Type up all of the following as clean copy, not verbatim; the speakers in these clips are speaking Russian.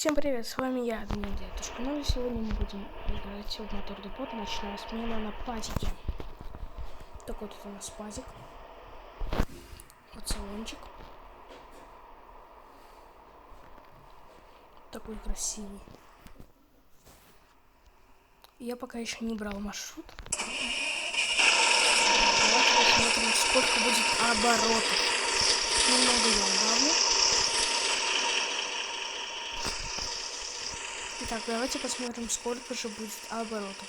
Всем привет, с вами я, Дмитрий. Ну и сегодня мы будем играть в Мотор Депот. Ночная смена на пазике. Такой тут у нас пазик. Вот салончик. Такой красивый. Я пока еще не брал маршрут. Давайте посмотрим, сколько будет оборотов. Немного я убавлю. Итак, давайте посмотрим, сколько же будет оборотов.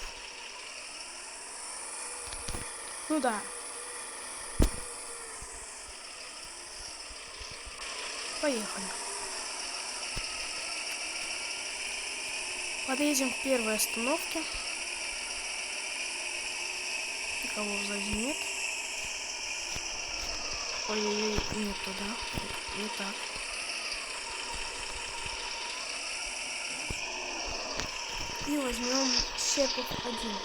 Ну да. Поехали. Подъедем к первой остановке. Никого сзади нет. Ой-ой-ой, нет туда. Не так. И возьмем Серпов 1.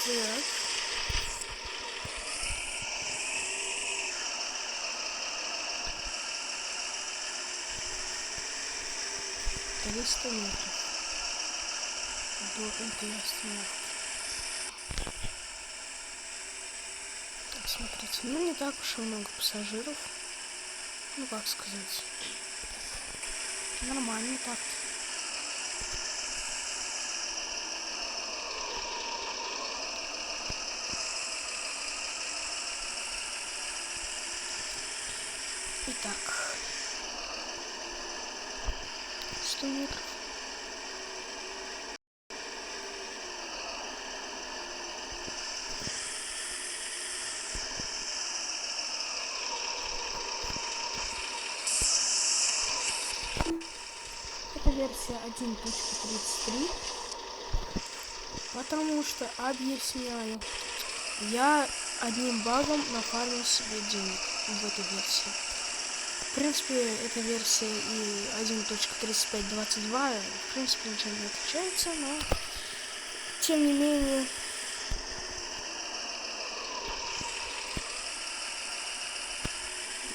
Так. Триста метров до этой остановки. Так, смотрите, ну не так уж и много пассажиров. Ну как сказать. Нормально так-то. Итак, 100 метров. Это версия 1.33, потому что, объясняю, я одним багом нафармил себе денег в этой версии. В принципе, эта версия и 1.3522, в принципе, ничем не отличается, но, тем не менее,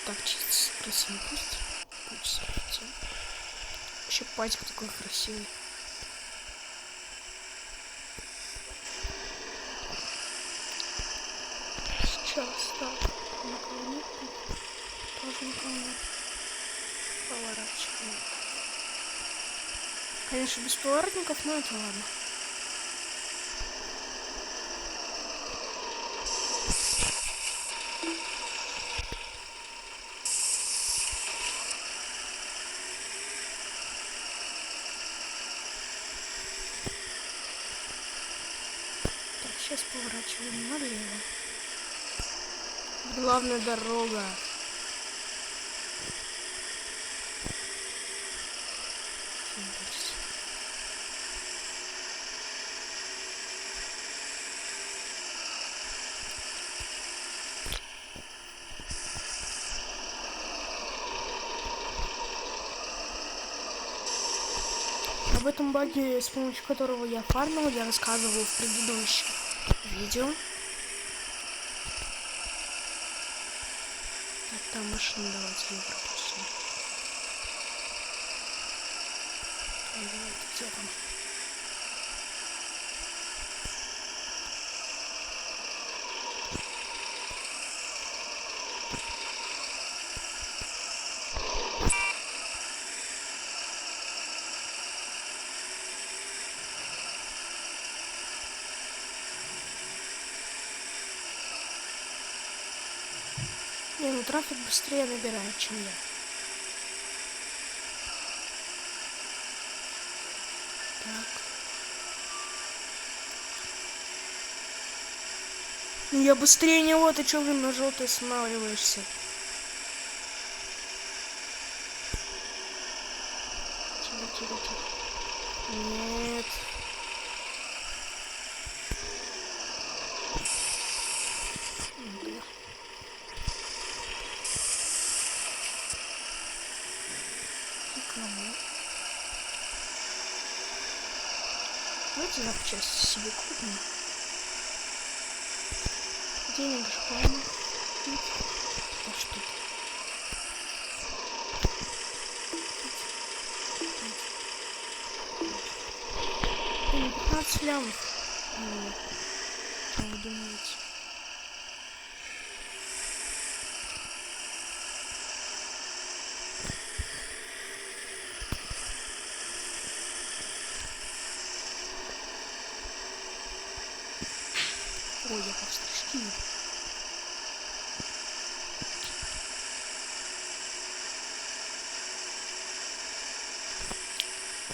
так чисто красиво пусть. Еще патик такой красивый. Сейчас, так, никого нет. Тоже никого нет. Поворачиваем. Конечно, без поворотников, но это ладно. Так, сейчас поворачиваем налево. Главная дорога. Об этом баге, с помощью которого я фармил, я рассказывал в предыдущем видео. Так, там машина, давайте ее пропустим. Где там? Не, ну трафик быстрее набирает, чем я. Так. Ну я быстрее него, ты чё, блин, на желтой останавливаешься? Тихо. Нет. Никому. Давайте запчасти себе купим. Денег же полно. Вот что-то. 15 лямов. Ну, что вы думаете? Ой, я по стрижки.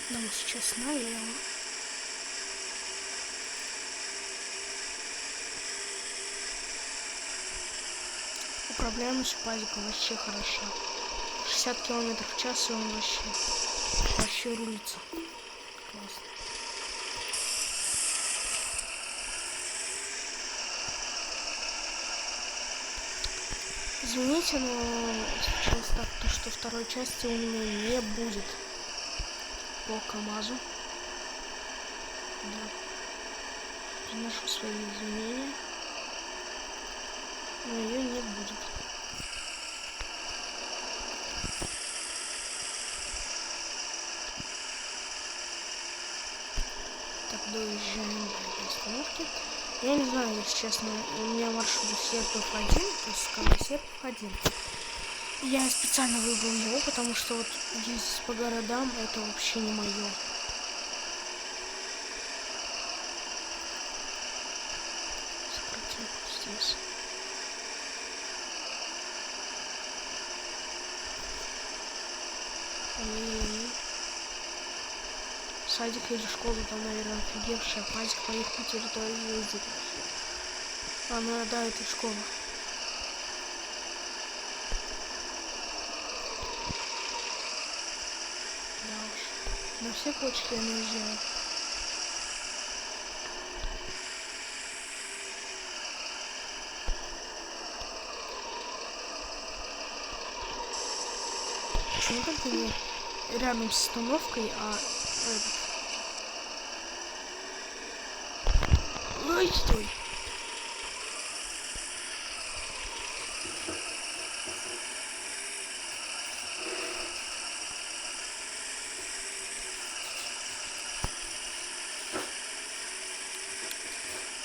Да, мы сейчас налево. Управляемость пазика вообще хороша. 60 км в час, и он вообще рулится. Классно. Извините, но сейчас так, то что второй части у меня не будет по КамАЗу. Да. Приношу свои извинения, но ее не будет. Так, доезжаем до остановки. Я не знаю, если честно, у меня маршрут Серпов-1, то есть когда Серпов-1. Я специально выбрал его, потому что вот ездить по городам это вообще не мое. Сократим здесь. И садик или школа там, наверное, офигевшая. Пазик по их территории ездит. А, ну да, это школа. Да уж. На все почки я наезжаю. Почему только не рядом с остановкой, а этот... Ой, стой!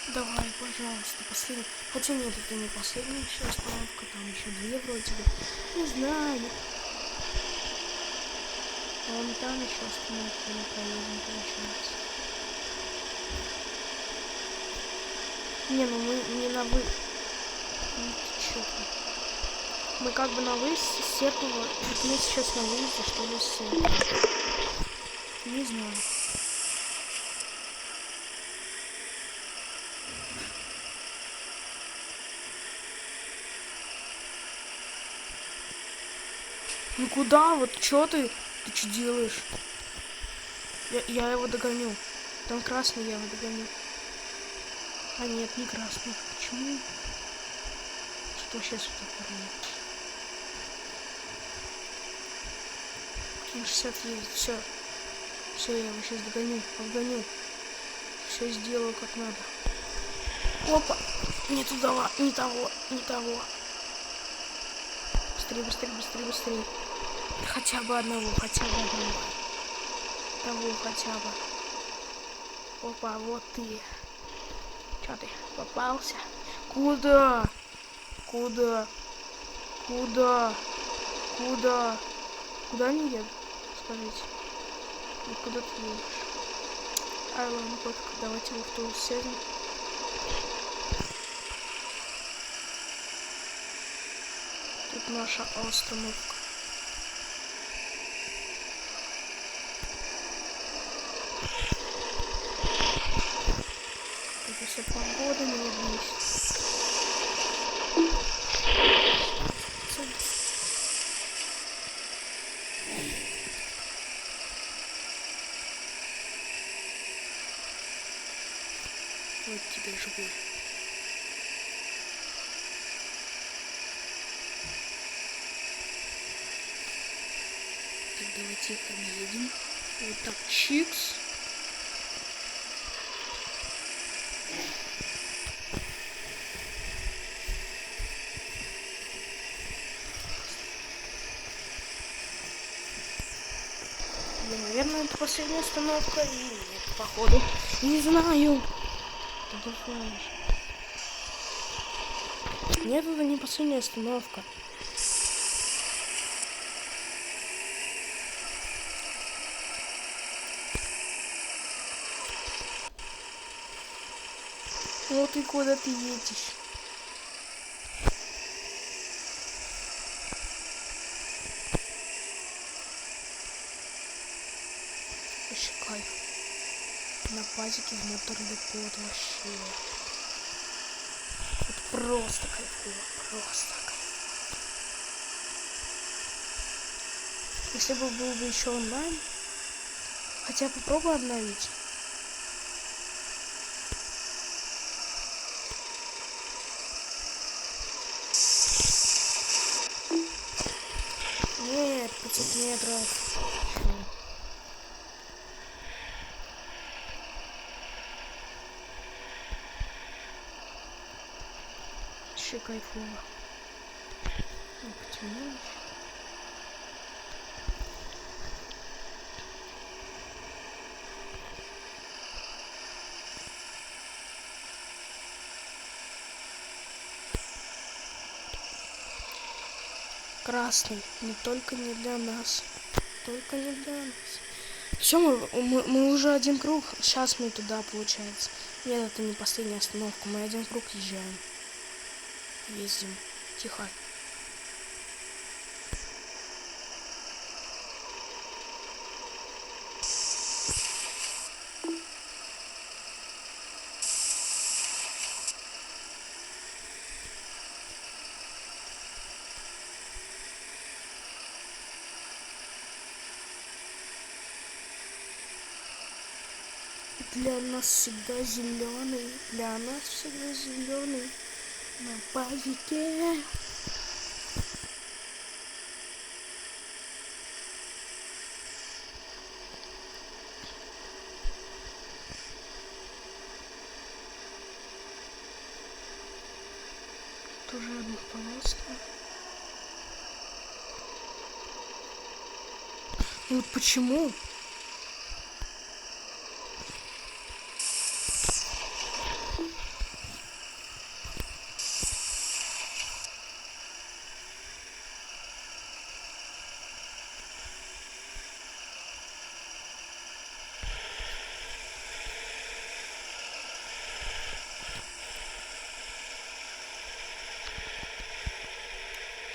Давай, пожалуйста, последний. Хотя нет, это не последняя еще остановка, там еще две вроде бы. Не знаю. А вон там еще остановка, мы проедем, получается. Не, ну мы не на вы... Ну, ты чё ты? Мы как бы на выезд с Серпова. Вот мы сейчас на выезде, что ли, с Серпова. Не знаю. Ну куда? Вот чё ты? Ты что делаешь? Я его догоню. Там красный, я его догоню. А нет, не красный. Почему? Что сейчас вот такое? 60 едет. Все. Все, я его сейчас догоню. Обгоню. Все сделаю как надо. Опа! Не туда, не того, не того. Быстрее, быстрее, быстрее, быстрее. Хотя бы одного, хотя бы одного. Того хотя бы. Опа, вот ты. Чё ты, попался? Куда? Куда? Куда? Куда? Куда не еду? Скажите. И куда ты едешь? Ай, ладно, пофиг, давайте в автобус сядем. Тут наша остановка. Это все погода не вместе. Вот тебе живой. Так, давай тихо не едем. Вот так, чикс. И, наверное, это последняя остановка. И нет. походу. Не знаю. Ты знаешь. Нет, это не последняя остановка. Вот и куда ты едешь? Вообще кайф. На пазике в моторный код вообще. Это просто кайфово. Просто кайфово. Если бы был бы еще онлайн, хотя попробуй обновить. Нет, 500 метров. Вообще кайфово. Ну, потемнее. Красный, не только не для нас. Только не для нас. Все, мы уже один круг. Сейчас мы туда, получается. Нет, это не последняя остановка. Мы один круг езжаем. Ездим. Тихо. Для нас всегда зеленый, для нас всегда зеленый на пазике. Тоже однополоска. Вот почему?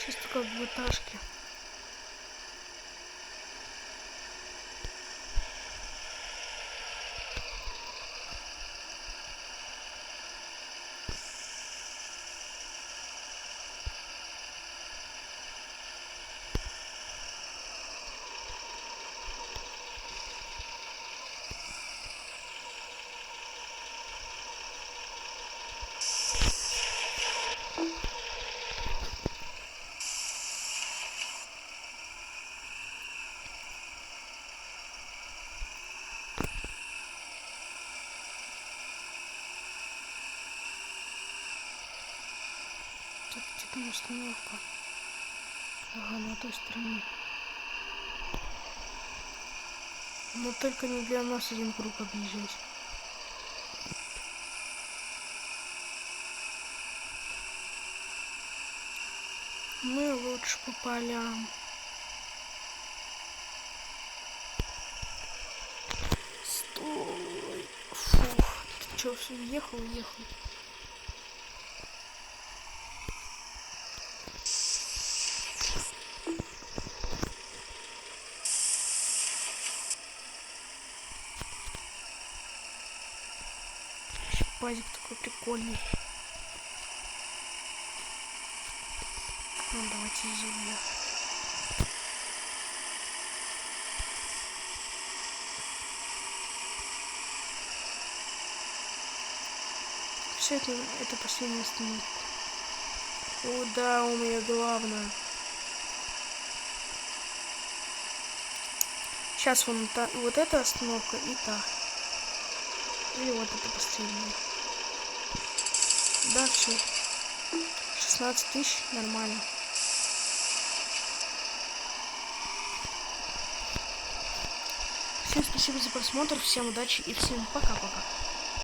Чисто как в этажке. Тут где-то установка. Ага, на той стороне. Но только не для нас один круг объезжать. Мы лучше по полям. Стой. Фух. Ты чё, все, ехал? Пазик такой прикольный. Ну, давайте землю. Все это последняя остановка. О, да, у меня главное. Сейчас вот эта остановка и та. Или вот это последняя. Да, все. 16 тысяч, нормально. Всем спасибо за просмотр, всем удачи и всем пока-пока.